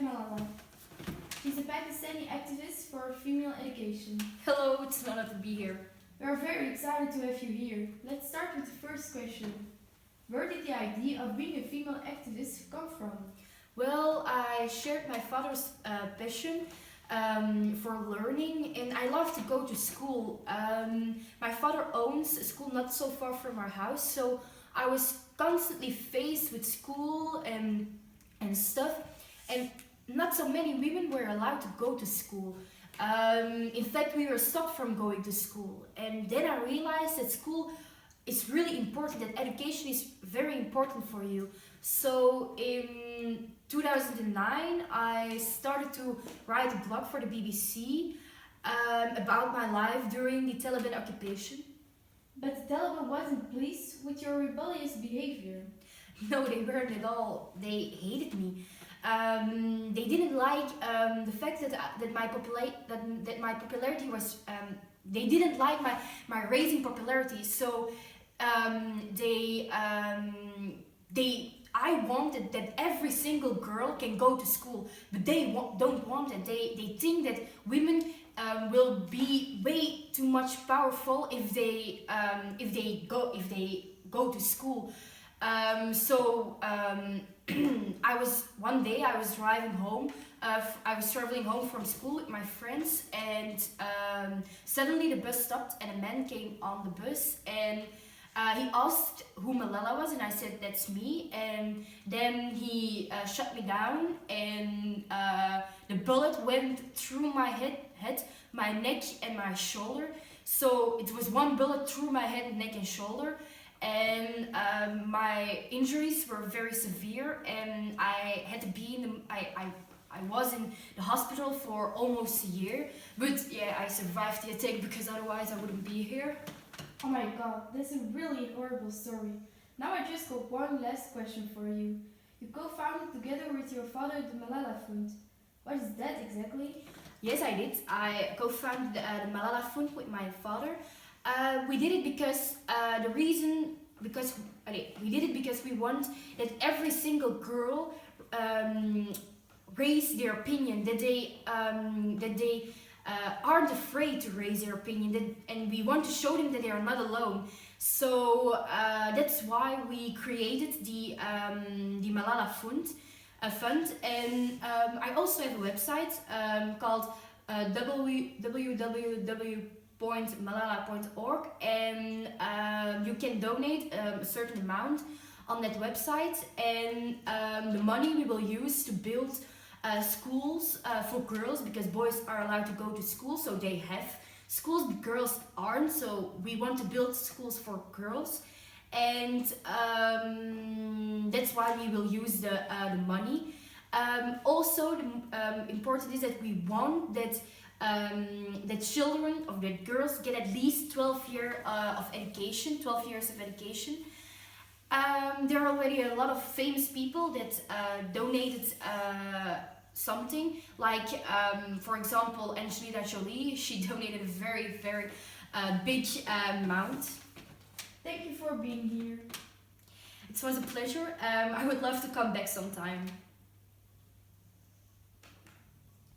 Malala. She's a Pakistani activist for female education. Hello, it's an honor to be here. We are very excited to have you here. Let's start with the first question. Where did the idea of being a female activist come from? Well, I shared my father's passion for learning, and I love to go to school. My father owns a school not so far from our house, so I was constantly faced with school and stuff, and not so many women were allowed to go to school. In fact, we were stopped from going to school, and then I realized that school is really important, that education is very important for you. So in 2009, I started to write a blog for the BBC about my life during the Taliban occupation. But the Taliban wasn't pleased with your rebellious behavior. No, they weren't at all. They hated me. They didn't like the fact that my popularity was. They didn't like my raising popularity. So I wanted that every single girl can go to school, but they don't want it. They think that women will be way too much powerful if they go to school. One day I was driving home. I was traveling home from school with my friends, and suddenly the bus stopped and a man came on the bus, and he asked who Malala was, and I said, that's me. And then he shut me down, and the bullet went through my head, my neck and my shoulder. So it was one bullet through my head, neck and shoulder. And my injuries were very severe, and I had to be in I was in the hospital for almost a year. But yeah, I survived the attack because otherwise I wouldn't be here. Oh my god, that's a really horrible story. Now I just got one last question for you. You co-founded together with your father the Malala Fund. What is that exactly? Yes, I did. I co-founded the Malala Fund with my father. We did it because we want that every single girl raise their opinion, that they aren't afraid to raise their opinion, and we want to show them that they are not alone. So that's why we created the Malala Fund, and I also have a website called www.malala.org, and you can donate a certain amount on that website, and the money we will use to build schools for girls, because boys are allowed to go to school, so they have schools, but girls aren't, so we want to build schools for girls, and that's why we will use the money. Also, the important is that we want that children or that girls get at least 12 years of education. There are already a lot of famous people that donated something, like for example Angelina Jolie. She donated a very, very big amount. Thank you for being here. It was a pleasure. I would love to come back sometime.